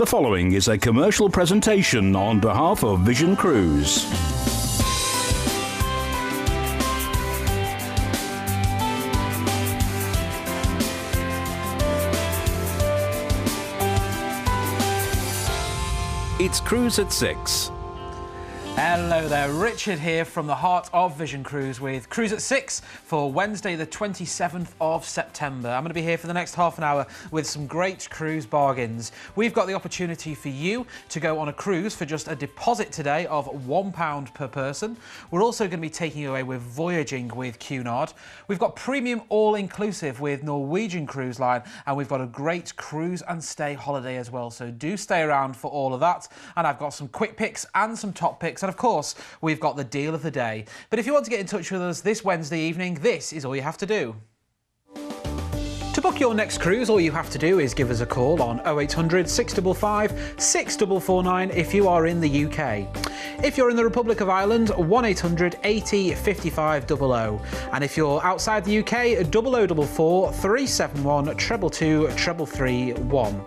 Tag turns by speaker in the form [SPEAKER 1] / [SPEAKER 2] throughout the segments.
[SPEAKER 1] The following is a commercial presentation on behalf of Vision Cruise. It's Cruise at 6.
[SPEAKER 2] Hello there, Richard here from the heart of Vision Cruise with Cruise at 6 for Wednesday the 27th of September. I'm going to be here for the next half an hour with some great cruise bargains. We've got the opportunity for you to go on a cruise for just a deposit today of £1 per person. We're also going to be taking you away with voyaging with Cunard. We've got premium all-inclusive with Norwegian Cruise Line, and we've got a great cruise and stay holiday as well. So do stay around for all of that. And I've got some quick picks and some top picks. And of course, we've got the deal of the day. But if you want to get in touch with us this Wednesday evening, this is all you have to do. To book your next cruise, all you have to do is give us a call on 0800 655 6449 if you are in the UK. If you're in the Republic of Ireland, 1800 80 55 00. And if you're outside the UK, 0044 371 222 3331.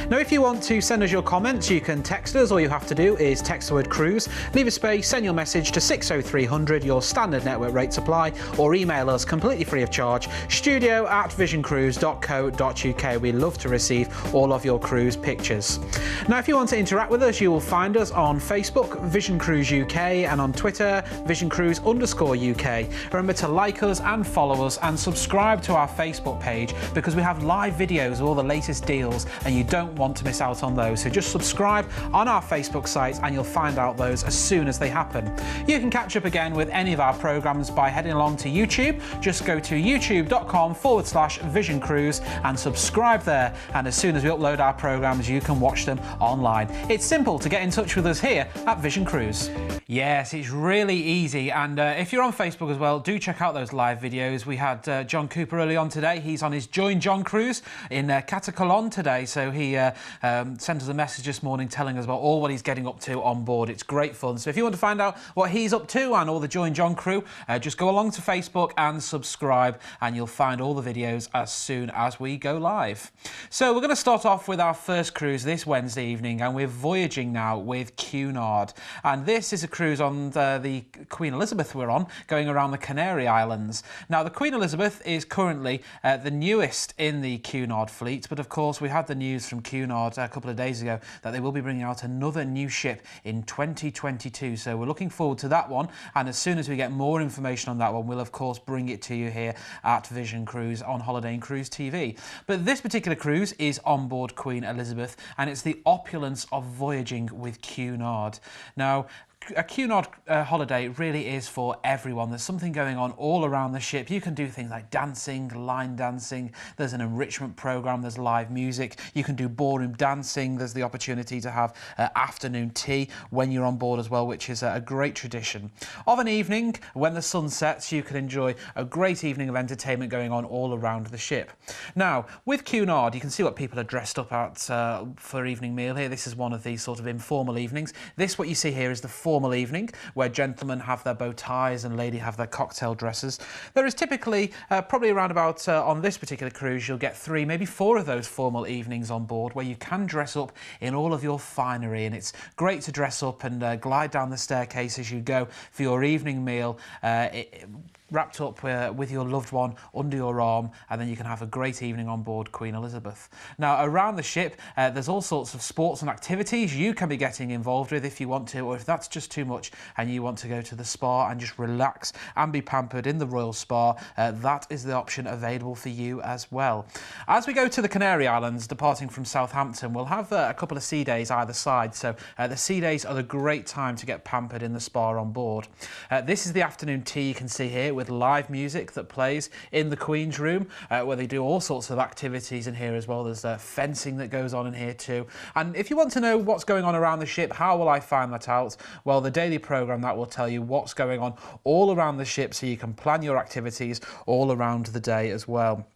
[SPEAKER 2] Now, if you want to send us your comments, you can text us. All you have to do is text the word cruise, leave a space, send your message to 60300, your standard network rate supply, or email us completely free of charge, studio@visioncruise.co.uk. We love to receive all of your cruise pictures. Now, if you want to interact with us, you will find us on Facebook, Vision Cruise UK, and on Twitter, Vision Cruise _UK. Remember to like us and follow us and subscribe to our Facebook page, because we have live videos of all the latest deals and you don't want to miss out on those. So just subscribe on our Facebook site and you'll find out those as soon as they happen. You can catch up again with any of our programmes by heading along to YouTube. Just go to youtube.com/Vision Cruise and subscribe there, and as soon as we upload our programmes you can watch them online. It's simple to get in touch with us here at Vision Cruise. Yes, it's really easy, and if you're on Facebook as well, do check out those live videos. We had John Cooper early on today. He's on his Join John cruise in Catacolon today, so he sent us a message this morning telling us about all what he's getting up to on board. It's great fun. So if you want to find out what he's up to and all the Join John crew, just go along to Facebook and subscribe, and you'll find all the videos as soon as we go live. So we're going to start off with our first cruise this Wednesday evening, and we're voyaging now with Cunard. And this is a cruise on the Queen Elizabeth we're on, going around the Canary Islands. Now, the Queen Elizabeth is currently the newest in the Cunard fleet, but of course we had the news from Cunard a couple of days ago that they will be bringing out another new ship in 2022. So we're looking forward to that one, and as soon as we get more information on that one, we'll of course bring it to you here at Vision Cruise on Holiday and Cruise TV. But this particular cruise is on board Queen Elizabeth, and it's the opulence of voyaging with Cunard. Now, a Cunard holiday really is for everyone. There's something going on all around the ship. You can do things like dancing, line dancing. There's an enrichment program. There's live music. You can do ballroom dancing. There's the opportunity to have afternoon tea when you're on board as well, which is a great tradition. Of an evening, when the sun sets, you can enjoy a great evening of entertainment going on all around the ship. Now, with Cunard, you can see what people are dressed up at for evening meal here. This is one of these sort of informal evenings. What you see here is the formal evening, where gentlemen have their bow ties and ladies have their cocktail dresses. There is typically probably around about on this particular cruise you'll get 3, maybe 4 of those formal evenings on board, where you can dress up in all of your finery, and it's great to dress up and glide down the staircase as you go for your evening meal, wrapped up with your loved one under your arm, and then you can have a great evening on board Queen Elizabeth. Now, around the ship, there's all sorts of sports and activities you can be getting involved with if you want to, or if that's just too much and you want to go to the spa and just relax and be pampered in the Royal Spa, that is the option available for you as well. As we go to the Canary Islands, departing from Southampton, we'll have a couple of sea days either side, so the sea days are the great time to get pampered in the spa on board. This is the afternoon tea you can see here, with live music that plays in the Queen's room, where they do all sorts of activities in here as well. There's fencing that goes on in here too. And if you want to know what's going on around the ship, how will I find that out? Well, the daily programme that will tell you what's going on all around the ship, so you can plan your activities all around the day as well.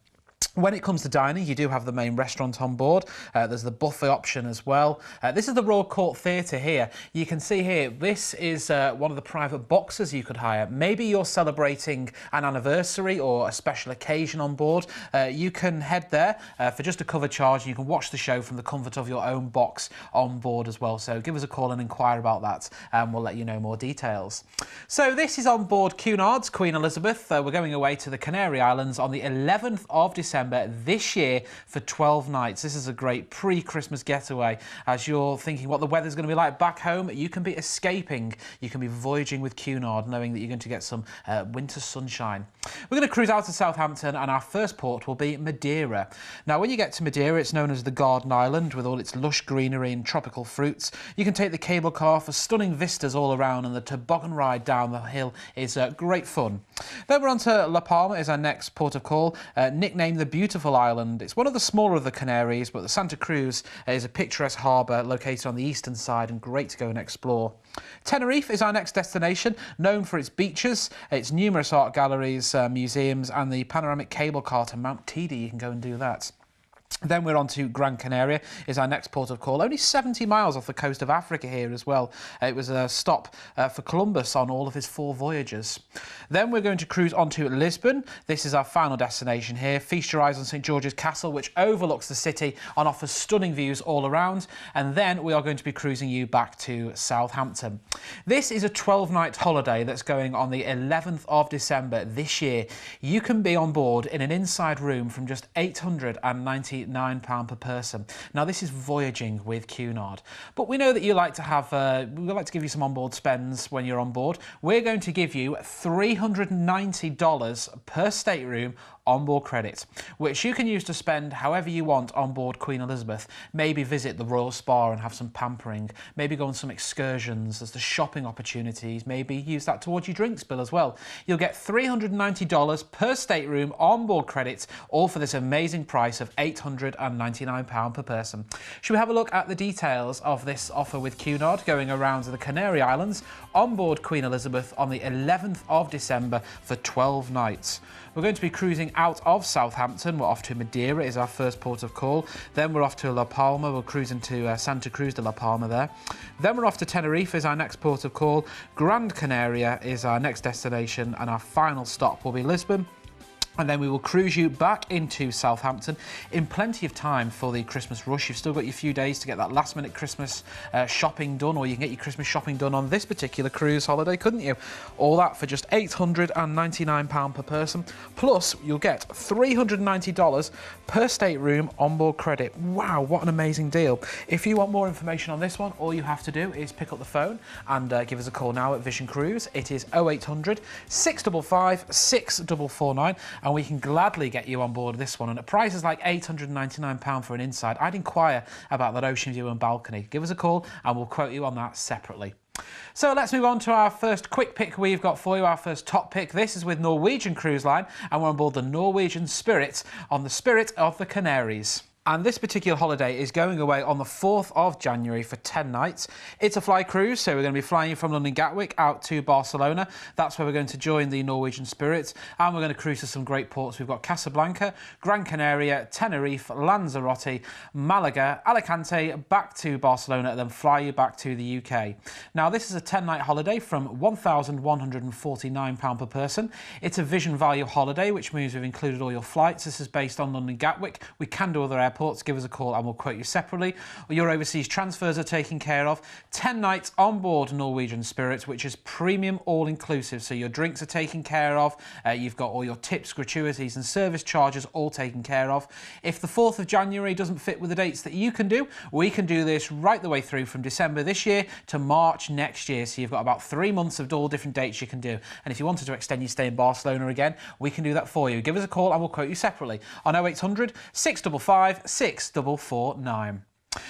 [SPEAKER 2] When it comes to dining, you do have the main restaurant on board. There's the buffet option as well. This is the Royal Court Theatre here. You can see here, this is one of the private boxes you could hire. Maybe you're celebrating an anniversary or a special occasion on board. You can head there for just a cover charge. You can watch the show from the comfort of your own box on board as well. So give us a call and inquire about that, and we'll let you know more details. So this is on board Cunard's Queen Elizabeth. We're going away to the Canary Islands on the 11th of December this year for 12 nights. This is a great pre-Christmas getaway. As you're thinking what the weather's going to be like back home, you can be escaping. You can be voyaging with Cunard, knowing that you're going to get some winter sunshine. We're going to cruise out to Southampton, and our first port will be Madeira. Now, when you get to Madeira, it's known as the Garden Island, with all its lush greenery and tropical fruits. You can take the cable car for stunning vistas all around, and the toboggan ride down the hill is great fun. Then we're on to La Palma, is our next port of call, nicknamed the Beautiful Island. It's one of the smaller of the Canaries, but the Santa Cruz is a picturesque harbour located on the eastern side and great to go and explore. Tenerife is our next destination, known for its beaches, its numerous art galleries, museums, and the panoramic cable car to Mount Teide. You can go and do that. Then we're on to Gran Canaria, is our next port of call. Only 70 miles off the coast of Africa here as well. It was a stop for Columbus on all of his 4 voyages. Then we're going to cruise on to Lisbon. This is our final destination here. Feast your eyes on St George's Castle, which overlooks the city and offers stunning views all around. And then we are going to be cruising you back to Southampton. This is a 12-night holiday that's going on the 11th of December this year. You can be on board in an inside room from just £899 per person. Now, this is voyaging with Cunard, but we know that you like to have we like to give you some onboard spends when you're on board. We're going to give you $390 per stateroom onboard credit, which you can use to spend however you want on board Queen Elizabeth. Maybe visit the Royal Spa and have some pampering, maybe go on some excursions, there's the shopping opportunities, maybe use that towards your drinks bill as well. You'll get $390 per stateroom onboard credits, all for this amazing price of £899 per person. Should we have a look at the details of this offer with Cunard, going around to the Canary Islands on board Queen Elizabeth on the 11th of December for 12 nights. We're going to be cruising out of Southampton. We're off to Madeira, is our first port of call. Then we're off to La Palma. We're cruising to Santa Cruz de La Palma there. Then we're off to Tenerife, is our next port of call. Gran Canaria is our next destination, and our final stop will be Lisbon. And then we will cruise you back into Southampton in plenty of time for the Christmas rush. You've still got your few days to get that last-minute Christmas shopping done, or you can get your Christmas shopping done on this particular cruise holiday, couldn't you? All that for just £899 per person. Plus, you'll get $390 per stateroom onboard credit. Wow, what an amazing deal. If you want more information on this one, all you have to do is pick up the phone and give us a call now at Vision Cruise. It is 0800 655 6449. And we can gladly get you on board this one. And at prices like £899 for an inside, I'd inquire about that ocean view and balcony. Give us a call and we'll quote you on that separately. So let's move on to our first quick pick we've got for you, our first top pick. This is with Norwegian Cruise Line, and we're on board the Norwegian Spirit on the Spirit of the Canaries. And this particular holiday is going away on the 4th of January for 10 nights. It's a fly cruise, so we're going to be flying from London Gatwick out to Barcelona. That's where we're going to join the Norwegian Spirit, and we're going to cruise to some great ports. We've got Casablanca, Gran Canaria, Tenerife, Lanzarote, Malaga, Alicante, back to Barcelona, and then fly you back to the UK. Now, this is a 10-night holiday from £1,149 per person. It's a Vision Value holiday, which means we've included all your flights. This is based on London Gatwick. We can do other airports. Give us a call and we'll quote you separately. Your overseas transfers are taken care of. 10 nights on board Norwegian Spirit, which is premium all-inclusive. So your drinks are taken care of. You've got all your tips, gratuities and service charges all taken care of. If the 4th of January doesn't fit with the dates that you can do, we can do this right the way through from December this year to March next year. So you've got about 3 months of all different dates you can do. And if you wanted to extend your stay in Barcelona again, we can do that for you. Give us a call and we'll quote you separately on 0800 655 6449.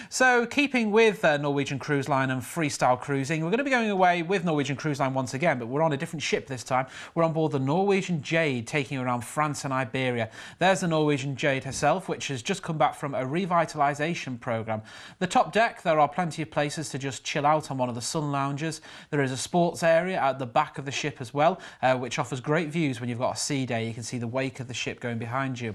[SPEAKER 2] So, keeping with Norwegian Cruise Line and freestyle cruising, we're going to be going away with Norwegian Cruise Line once again, but we're on a different ship this time. We're on board the Norwegian Jade, taking you around France and Iberia. There's the Norwegian Jade herself, which has just come back from a revitalisation programme. The top deck, there are plenty of places to just chill out on one of the sun lounges. There is a sports area at the back of the ship as well, which offers great views when you've got a sea day. You can see the wake of the ship going behind you.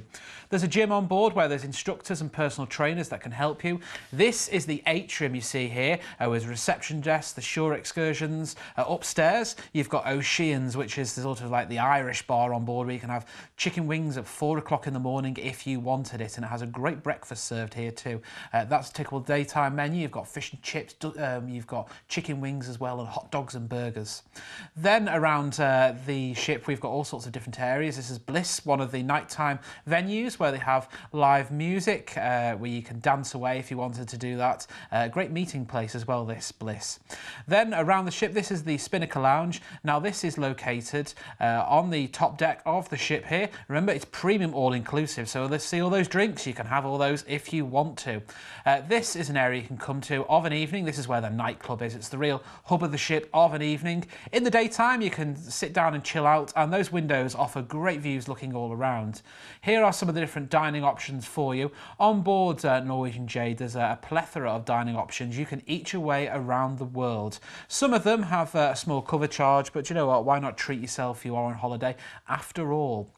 [SPEAKER 2] There's a gym on board where there's instructors and personal trainers that can help you. This is the atrium you see here, with reception desk, the shore excursions. Upstairs, you've got Oceans, which is sort of like the Irish bar on board where you can have chicken wings at 4 o'clock in the morning if you wanted it, and it has a great breakfast served here too. That's a typical daytime menu. You've got fish and chips, you've got chicken wings as well, and hot dogs and burgers. Then around the ship, we've got all sorts of different areas. This is Bliss, one of the nighttime venues where they have live music, where you can dance away if you wanted to do that. Great meeting place as well, this Bliss. Then around the ship, this is the Spinnaker Lounge. Now this is located on the top deck of the ship here. Remember, it's premium all-inclusive, so let's see all those drinks. You can have all those if you want to. This is an area you can come to of an evening. This is where the nightclub is. It's the real hub of the ship of an evening. In the daytime, you can sit down and chill out, and those windows offer great views looking all around. Here are some of the different dining options for you. On board Norwegian Jade, there's a plethora of dining options. You can eat your way around the world. Some of them have a small cover charge, but you know what? Why not treat yourself if you are on holiday after all?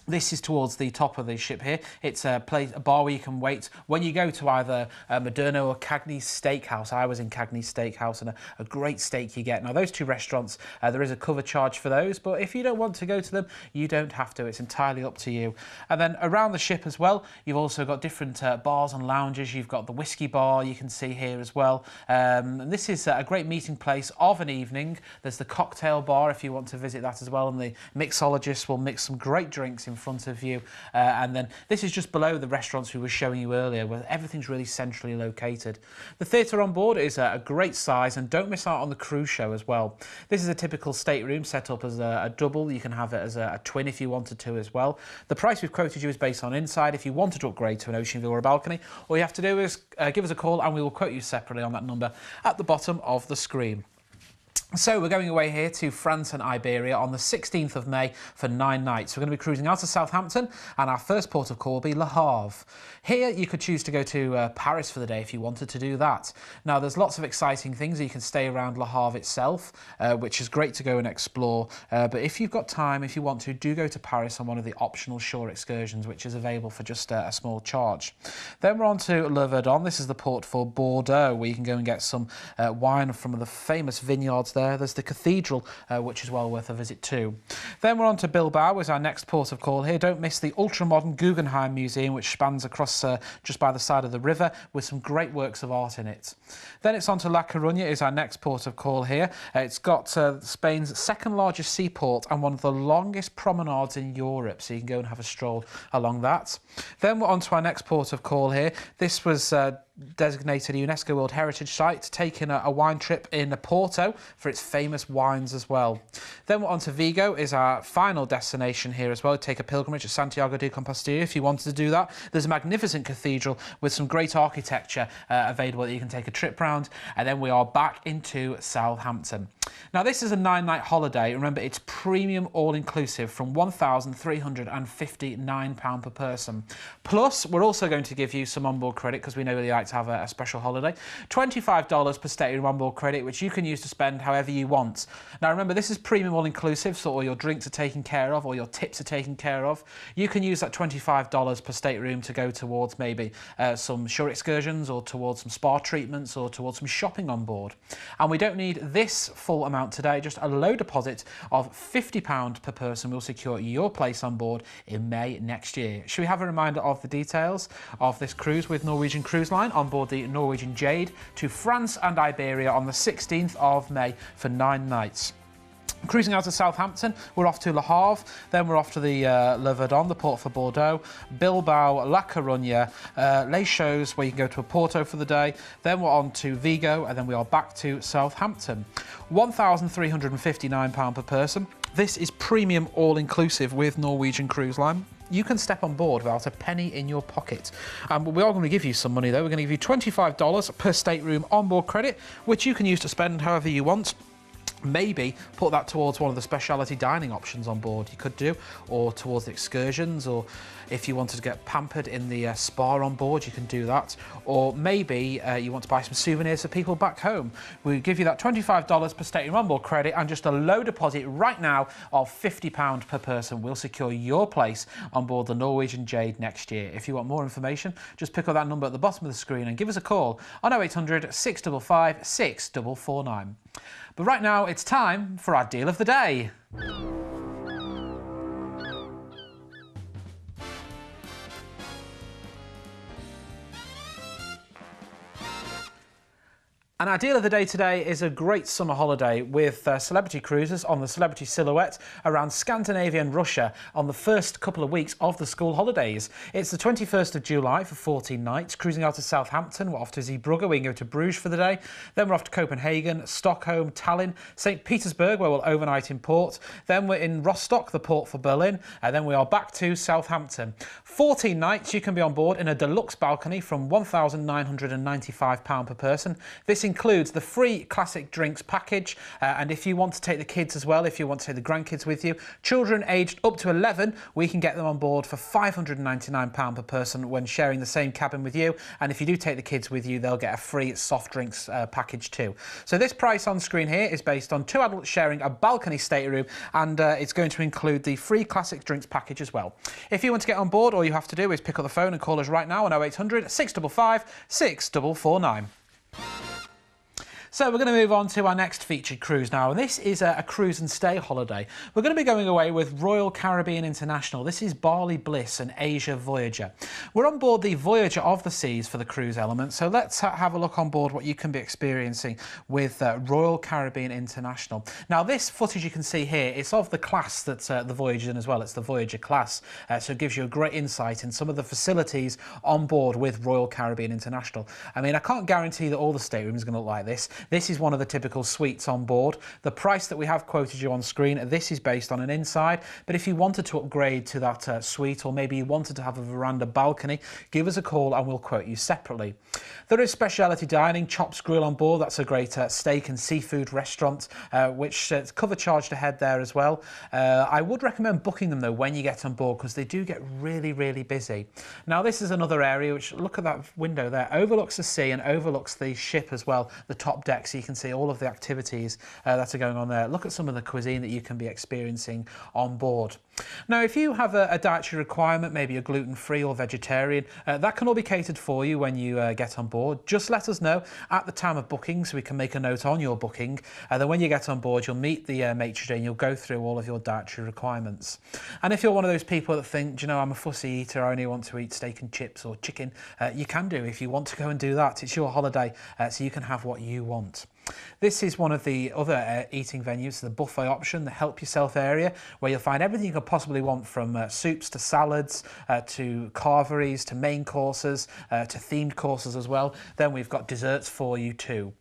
[SPEAKER 2] This is towards the top of the ship here. It's a bar where you can wait when you go to either Moderno or Cagney's Steakhouse. I was in Cagney's Steakhouse, and a great steak you get. Now, those two restaurants, there is a cover charge for those, but if you don't want to go to them, you don't have to. It's entirely up to you. And then around the ship as well, you've also got different bars and lounges. You've got the whiskey bar you can see here as well. And this is a great meeting place of an evening. There's the cocktail bar if you want to visit that as well, and the mixologist will mix some great drinks in front of you, and then this is just below the restaurants we were showing you earlier, where everything's really centrally located. The theatre on board is a great size, and don't miss out on the cruise show as well. This is a typical stateroom set up as a double. You can have it as a twin if you wanted to as well. The price we've quoted you is based on inside. If you wanted to upgrade to an ocean view or a balcony, all you have to do is give us a call, and we will quote you separately on that number at the bottom of the screen. So we're going away here to France and Iberia on the 16th of May for 9 nights. We're going to be cruising out of Southampton, and our first port of call will be Le Havre. Here you could choose to go to Paris for the day if you wanted to do that. Now there's lots of exciting things. You can stay around Le Havre itself, which is great to go and explore. But if you've got time, if you want to, do go to Paris on one of the optional shore excursions, which is available for just a small charge. Then we're on to Le Verdon. This is the port for Bordeaux, where you can go and get some wine from the famous vineyards there. There's the cathedral, which is well worth a visit too. Then we're on to Bilbao as our next port of call here. Don't miss the ultra-modern Guggenheim Museum, which spans across just by the side of the river with some great works of art in it. Then it's on to La Coruña is our next port of call here. It's got Spain's second largest seaport and one of the longest promenades in Europe, so you can go and have a stroll along that. Then we're on to our next port of call here. This was designated a UNESCO World Heritage Site, taking a wine trip in Porto for its famous wines as well. Then we're on to Vigo is our final destination here as well. Take a pilgrimage to Santiago de Compostela if you wanted to do that. There's a magnificent cathedral with some great architecture available that you can take a trip round, and then we are back into Southampton. Now this is a 9-night holiday. Remember, it's premium all-inclusive from £1,359 per person. Plus, we're also going to give you some onboard credit because we know you like to have a special holiday. $25 per stateroom onboard credit, which you can use to spend however you want. Now remember, this is premium all-inclusive, so all your drinks are taken care of, all your tips are taken care of. You can use that $25 per stateroom to go towards maybe some shore excursions, or towards some spa treatments, or towards some shopping on board. And we don't need this full amount today. Just a low deposit of £50 per person will secure your place on board in May next year. Should we have a reminder of the details of this cruise with Norwegian Cruise Line on board the Norwegian Jade to France and Iberia on the 16th of May for 9 nights. Cruising out of Southampton, we're off to Le Havre, then we're off to the Le Verdon, the port for Bordeaux, Bilbao, La Coruña, Les Choses, where you can go to a Porto for the day, then we're on to Vigo, and then we are back to Southampton. £1,359 per person. This is premium all-inclusive with Norwegian Cruise Line. You can step on board without a penny in your pocket. But we are going to give you some money though. We're going to give you $25 per stateroom onboard credit, which you can use to spend however you want. Maybe put that towards one of the specialty dining options on board you could do, or towards the excursions, or if you wanted to get pampered in the spa on board, you can do that. Or maybe you want to buy some souvenirs for people back home. We give you that $25 per stateroom onboard credit and just a low deposit right now of £50 per person. We'll secure your place on board the Norwegian Jade next year. If you want more information, just pick up that number at the bottom of the screen and give us a call on 0800 655 6449. But right now, it's time for our deal of the day. And our deal of the day today is a great summer holiday with Celebrity Cruises on the Celebrity Silhouette around Scandinavia and Russia on the first couple of weeks of the school holidays. It's the 21st of July for 14 nights, cruising out to Southampton. We're off to Zeebrugge, we can go to Bruges for the day. Then we're off to Copenhagen, Stockholm, Tallinn, St. Petersburg, where we'll overnight in port. Then we're in Rostock, the port for Berlin, and then we are back to Southampton. 14 nights, you can be on board in a deluxe balcony from £1,995 per person. This includes the free classic drinks package, and if you want to take the kids as well, if you want to take the grandkids with you, children aged up to 11, we can get them on board for £599 per person when sharing the same cabin with you, and if you do take the kids with you, they'll get a free soft drinks package too. So this price on screen here is based on 2 adults sharing a balcony stateroom, and it's going to include the free classic drinks package as well. If you want to get on board, all you have to do is pick up the phone and call us right now on 0800 655 6449. So we're going to move on to our next featured cruise now, and this is a cruise and stay holiday. We're going to be going away with Royal Caribbean International. This is Bali Bliss and Asia Voyager. We're on board the Voyager of the Seas for the cruise element, so let's have a look on board what you can be experiencing with Royal Caribbean International. Now this footage you can see here is of the class that the Voyager's in as well. It's the Voyager class, so it gives you a great insight in some of the facilities on board with Royal Caribbean International. I mean, I can't guarantee that all the staterooms are going to look like this. This is one of the typical suites on board. The price that we have quoted you on screen, this is based on an inside, but if you wanted to upgrade to that suite, or maybe you wanted to have a veranda balcony, give us a call and we'll quote you separately. There is specialty dining, Chops Grill on board. That's a great steak and seafood restaurant, which cover charge to head there as well. I would recommend booking them though when you get on board, because they do get really, really busy. Now this is another area which, look at that window there, overlooks the sea and overlooks the ship as well, the top deck, so you can see all of the activities that are going on there. Look at some of the cuisine that you can be experiencing on board. Now if you have a dietary requirement, maybe you're gluten-free or vegetarian, that can all be catered for you when you get on board. Just let us know at the time of booking so we can make a note on your booking, and then when you get on board you'll meet the maitre d' and you'll go through all of your dietary requirements. And if you're one of those people that think, do you know, I'm a fussy eater, I only want to eat steak and chips or chicken, you can do if you want to go and do that. It's your holiday, so you can have what you want. This is one of the other eating venues, the buffet option, the help yourself area, where you'll find everything you could possibly want, from soups to salads to carveries to main courses to themed courses as well. Then we've got desserts for you too.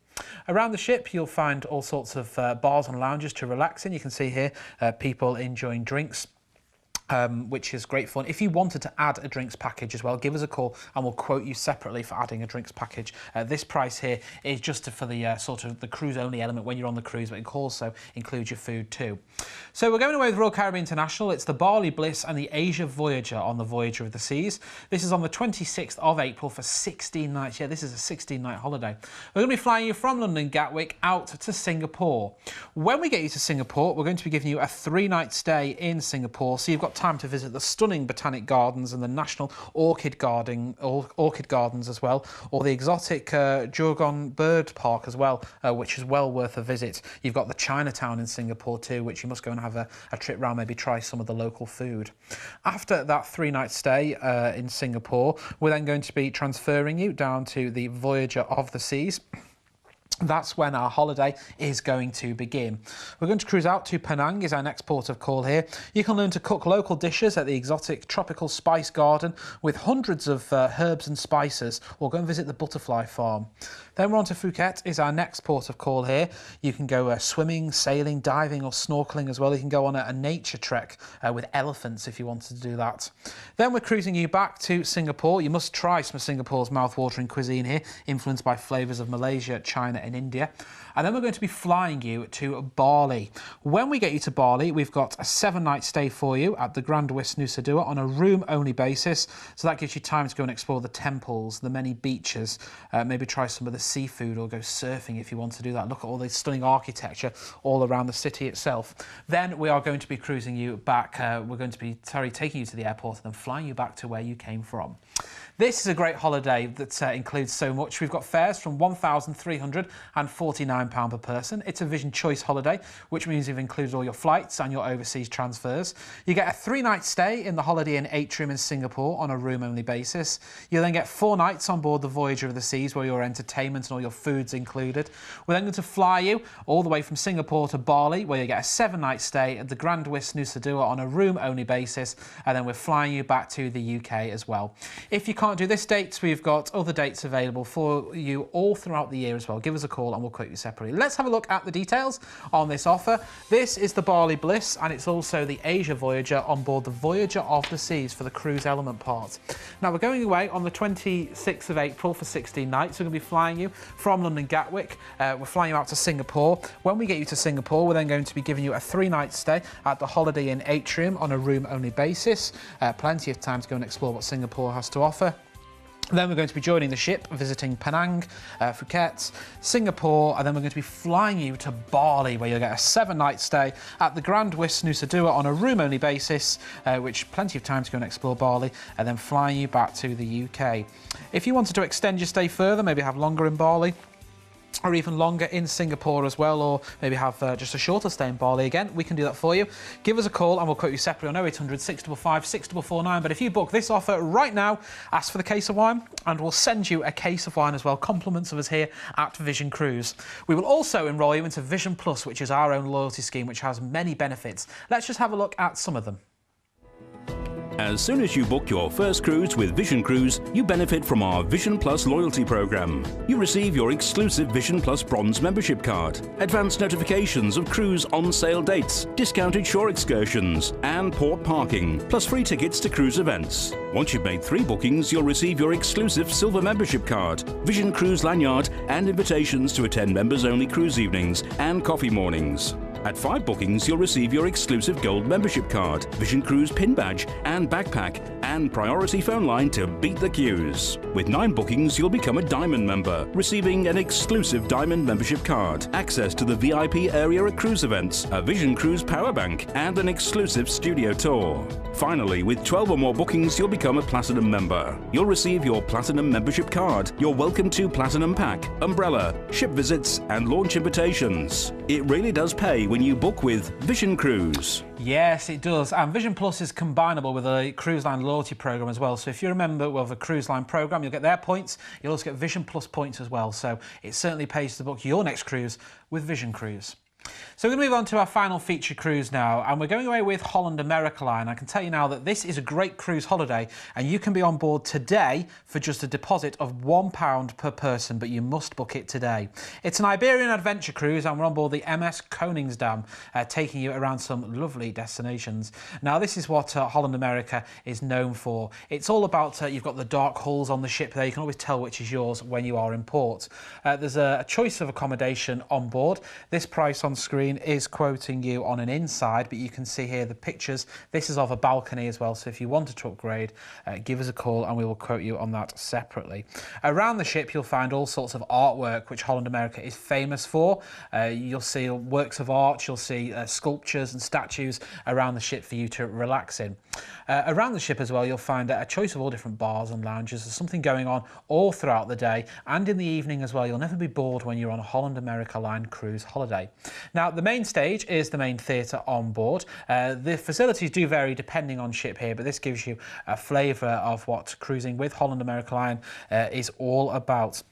[SPEAKER 2] Around the ship you'll find all sorts of bars and lounges to relax in. You can see here people enjoying drinks, which is great fun. If you wanted to add a drinks package as well, give us a call and we'll quote you separately for adding a drinks package. This price here is just for the sort of the cruise only element when you're on the cruise, but it can also include your food too. So we're going away with Royal Caribbean International. It's the Bali Bliss and the Asia Voyager on the Voyager of the Seas. This is on the 26th of April for 16 nights. Yeah, this is a 16-night holiday. We're going to be flying you from London Gatwick out to Singapore. When we get you to Singapore, we're going to be giving you a 3-night stay in Singapore, so you've got time to visit the stunning Botanic Gardens and the National Orchid Gardens as well, or the exotic Jurong Bird Park as well, which is well worth a visit. You've got the Chinatown in Singapore too, which you must go and have a trip round, maybe try some of the local food. After that 3-night stay in Singapore, we're then going to be transferring you down to the Voyager of the Seas. that's when our holiday is going to begin. We're going to cruise out to Penang, is our next port of call here. You can learn to cook local dishes at the exotic tropical spice garden with hundreds of herbs and spices, or go and visit the butterfly farm. Then we're on to Phuket, is our next port of call here. You can go swimming, sailing, diving or snorkeling as well. You can go on a nature trek with elephants if you wanted to do that. Then we're cruising you back to Singapore. You must try some of Singapore's mouth-watering cuisine here, influenced by flavours of Malaysia, China and India. And then we're going to be flying you to Bali. When we get you to Bali, we've got a 7-night stay for you at the Grand West Nusa Dua on a room-only basis. So that gives you time to go and explore the temples, the many beaches, maybe try some of the seafood or go surfing if you want to do that. Look at all the stunning architecture all around the city itself. Then we are going to be cruising you back. We're going to be taking you to the airport and then flying you back to where you came from. This is a great holiday that includes so much. We've got fares from £1,349 per person. It's a Vision Choice holiday, which means you've included all your flights and your overseas transfers. You get a 3-night stay in the Holiday Inn Atrium in Singapore on a room-only basis. You'll then get 4 nights on board the Voyager of the Seas, where your entertainment and all your food's included. We're then going to fly you all the way from Singapore to Bali, where you get a 7-night stay at the Grand West Nusa Dua on a room-only basis, and then we're flying you back to the UK as well. If you can't do this date, we've got other dates available for you all throughout the year as well. Give us a call and we'll quote you separately. Let's have a look at the details on this offer. This is the Bali Bliss, and it's also the Asia Voyager on board the Voyager of the Seas for the cruise element part. Now, we're going away on the 26th of April for 16 nights. We're going to be flying you from London Gatwick. We're flying you out to Singapore. When we get you to Singapore, we're then going to be giving you a 3-night stay at the Holiday Inn Atrium on a room-only basis. Plenty of time to go and explore what Singapore has to offer. Then we're going to be joining the ship, visiting Penang, Phuket, Singapore, and then we're going to be flying you to Bali, where you'll get a 7-night stay at the Grand West Nusa Dua on a room-only basis, which plenty of time to go and explore Bali, and then flying you back to the UK. If you wanted to extend your stay further, maybe have longer in Bali, or even longer in Singapore as well, or maybe have just a shorter stay in Bali again, we can do that for you. Give us a call and we'll quote you separately on 0800 655 6449. But if you book this offer right now, ask for the case of wine and we'll send you a case of wine as well, compliments of us here at Vision Cruise. We will also enrol you into Vision Plus, which is our own loyalty scheme, which has many benefits. Let's just have a look at some of them.
[SPEAKER 1] As soon as you book your first cruise with Vision Cruise, you benefit from our Vision Plus loyalty program. You receive your exclusive Vision Plus Bronze membership card, advance notifications of cruise on-sale dates, discounted shore excursions and port parking, plus free tickets to cruise events. Once you've made 3 bookings, you'll receive your exclusive Silver membership card, Vision Cruise lanyard and invitations to attend members-only cruise evenings and coffee mornings. At 5 bookings, you'll receive your exclusive Gold membership card, Vision Cruise pin badge and backpack, and priority phone line to beat the queues. With 9 bookings, you'll become a Diamond member, receiving an exclusive Diamond membership card, access to the VIP area at cruise events, a Vision Cruise power bank, and an exclusive studio tour. Finally, with 12 or more bookings, you'll become a Platinum member. You'll receive your Platinum membership card, your Welcome to Platinum pack, umbrella, ship visits, and launch invitations. It really does pay when you book with Vision Cruise.
[SPEAKER 2] Yes, it does. And Vision Plus is combinable with a cruise line loyalty program as well. So if you're a member of a cruise line program, you'll get their points. You'll also get Vision Plus points as well. So it certainly pays to book your next cruise with Vision Cruise. So we're going to move on to our final feature cruise now, and we're going away with Holland America Line. I can tell you now that this is a great cruise holiday, and you can be on board today for just a deposit of £1 per person, but you must book it today. It's an Iberian adventure cruise, and we're on board the MS Koningsdam, taking you around some lovely destinations. Now, this is what Holland America is known for. It's all about, you've got the dark halls on the ship there. You can always tell which is yours when you are in port. There's a choice of accommodation on board. This price on screen is quoting you on an inside, but you can see here the pictures. This is of a balcony as well, so if you wanted to upgrade, give us a call and we will quote you on that separately. Around the ship you'll find all sorts of artwork which Holland America is famous for. You'll see works of art, you'll see sculptures and statues around the ship for you to relax in. Around the ship as well you'll find a choice of all different bars and lounges. There's something going on all throughout the day and in the evening as well. You'll never be bored when you're on a Holland America Line cruise holiday. Now, the main stage is the main theatre on board. The facilities do vary depending on ship here, but this gives you a flavour of what cruising with Holland America Line is all about.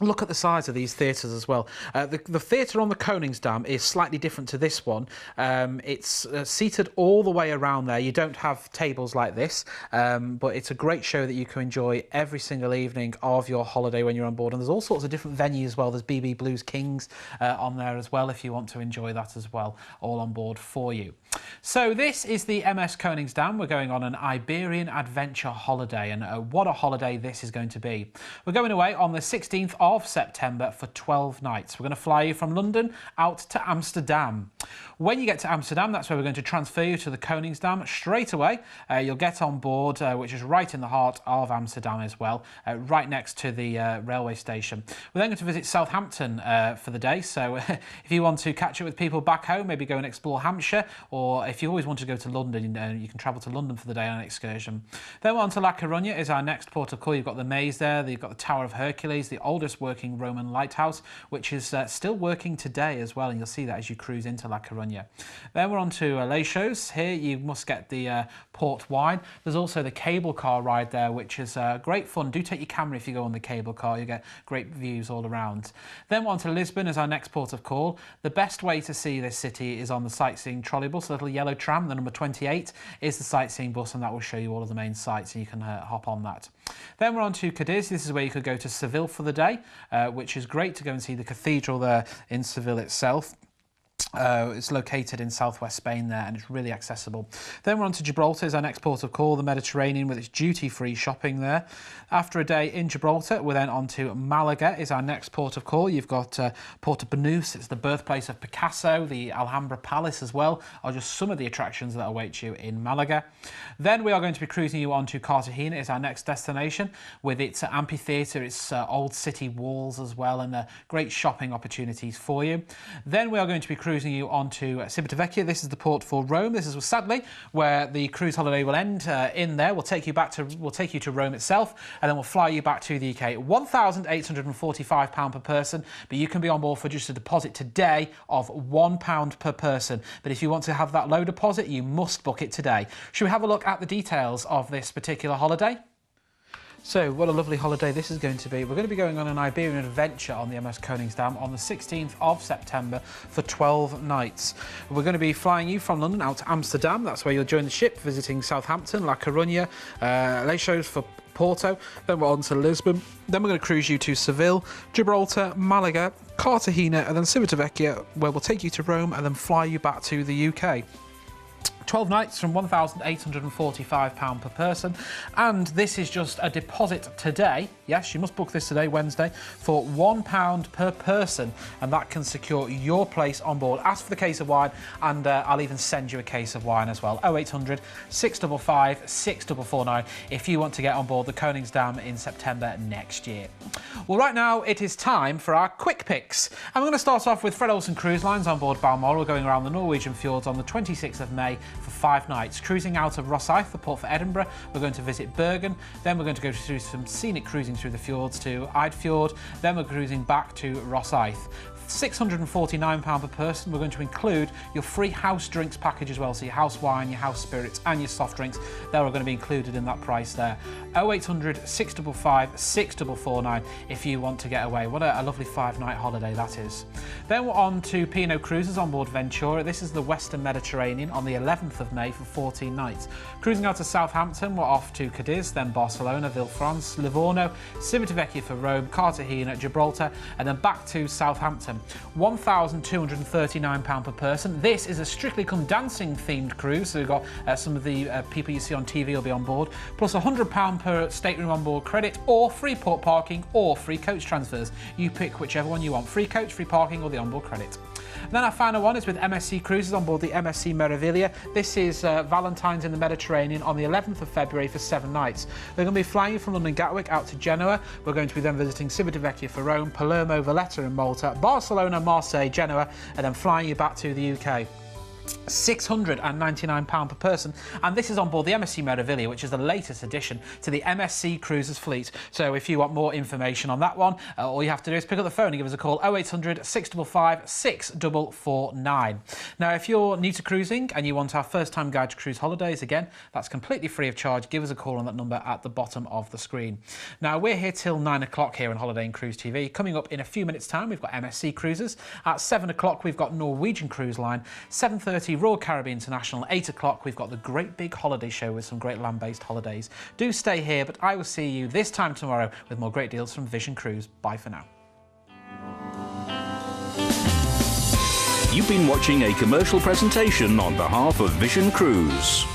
[SPEAKER 2] Look at the size of these theatres as well. The theatre on the Koningsdam is slightly different to this one. It's seated all the way around there. You don't have tables like this, but it's a great show that you can enjoy every single evening of your holiday when you're on board. And there's all sorts of different venues as well. There's BB Blues Kings on there as well, if you want to enjoy that as well, all on board for you. So this is the MS Koningsdam. We're going on an Iberian adventure holiday, and what a holiday this is going to be. We're going away on the 16th of September for 12 nights. We're going to fly you from London out to Amsterdam. When you get to Amsterdam, that's where we're going to transfer you to the Koningsdam straight away. You'll get on board, which is right in the heart of Amsterdam as well, right next to the railway station. We're then going to visit Southampton for the day, so if you want to catch up with people back home, maybe go and explore Hampshire, or if you always want to go to London, you can travel to London for the day on an excursion. Then we're on to La Coruña, is our next port of call. You've got the maze there, you've got the Tower of Hercules, the oldest working Roman lighthouse, which is still working today as well, and you'll see that as you cruise into La Coruña. Then we're on to Les Choses. Here you must get the port wine. There's also the cable car ride there, which is great fun. Do take your camera if you go on the cable car. You get great views all around. Then we're on to Lisbon as our next port of call. The best way to see this city is on the sightseeing trolleybus. The little yellow tram, the number 28, is the sightseeing bus, and that will show you all of the main sites, and you can hop on that. Then we're on to Cadiz. This is where you could go to Seville for the day, which is great to go and see the cathedral there in Seville itself. It's located in southwest Spain there, and it's really accessible. Then we're on to Gibraltar, is our next port of call, the Mediterranean, with its duty-free shopping there. After a day in Gibraltar, we're then on to Malaga, is our next port of call. You've got Porto Banús, it's the birthplace of Picasso. The Alhambra Palace as well are just some of the attractions that await you in Malaga. Then we are going to be cruising you on to Cartagena, is our next destination, with its amphitheatre, its old city walls as well, and great shopping opportunities for you. Then we are going to be cruising you on to Civitavecchia. This is the port for Rome. This is sadly where the cruise holiday will end. In there, we'll take you to Rome itself, and then we'll fly you back to the UK. £1,845 per person, but you can be on board for just a deposit today of £1 per person. But if you want to have that low deposit, you must book it today. Should we have a look at the details of this particular holiday? So, what a lovely holiday this is going to be. We're going to be going on an Iberian adventure on the MS Koningsdam on the 16th of September for 12 nights. We're going to be flying you from London out to Amsterdam. That's where you'll join the ship, visiting Southampton, La Coruña, Les Choses for Porto. Then we're on to Lisbon. Then we're going to cruise you to Seville, Gibraltar, Malaga, Cartagena, and then Civitavecchia, where we'll take you to Rome and then fly you back to the UK. 12 nights from £1,845 per person, and this is just a deposit today. Yes, you must book this today, Wednesday, for £1 per person, and that can secure your place on board. Ask for the case of wine, and I'll even send you a case of wine as well. 0800 655 6449 if you want to get on board the Koningsdam in September next year. Well, right now it is time for our quick picks, and we're going to start off with Fred Olsen Cruise Lines on board Balmoral, going around the Norwegian fjords on the 26th of May for 5 nights. Cruising out of Rosyth, the port for Edinburgh, we're going to visit Bergen, then we're going to go through some scenic cruising through the fjords to Eidfjord, then we're cruising back to Rosyth. £649 per person. We're going to include your free house drinks package as well, so your house wine, your house spirits and your soft drinks, they're all going to be included in that price there. 0800 655 6449 if you want to get away. What a lovely 5-night holiday that is. Then we're on to P&O Cruises on board Ventura. This is the Western Mediterranean on the 11th of May for 14 nights. Cruising out to Southampton, we're off to Cadiz, then Barcelona, Villefranche, Livorno, Civitavecchia for Rome, Cartagena, Gibraltar, and then back to Southampton. £1,239 per person. This is a Strictly Come Dancing themed cruise, so we've got some of the people you see on TV will be on board, plus £100 per stateroom on board credit, or free port parking, or free coach transfers. You pick whichever one you want, free coach, free parking, or the onboard credit. Then our final one is with MSC Cruises on board the MSC Meraviglia. This is Valentine's in the Mediterranean on the 11th of February for 7 nights. We're going to be flying you from London Gatwick out to Genoa. We're going to be then visiting Civitavecchia for Rome, Palermo, Valletta and Malta, Barcelona, Marseille, Genoa, and then flying you back to the UK. £699 per person, and this is on board the MSC Meraviglia, which is the latest addition to the MSC Cruises fleet. So if you want more information on that one, all you have to do is pick up the phone and give us a call, 0800 655 6449. Now, if you're new to cruising and you want our first-time guide to cruise holidays, again, that's completely free of charge. Give us a call on that number at the bottom of the screen. Now, we're here till 9 o'clock here on Holiday and Cruise TV. Coming up in a few minutes' time, we've got MSC Cruises. At 7 o'clock, we've got Norwegian Cruise Line. 7:30, Royal Caribbean International. 8 o'clock, we've got the Great Big Holiday Show with some great land-based holidays. Do stay here, but I will see you this time tomorrow with more great deals from Vision Cruise. Bye for now.
[SPEAKER 1] You've been watching a commercial presentation on behalf of Vision Cruise.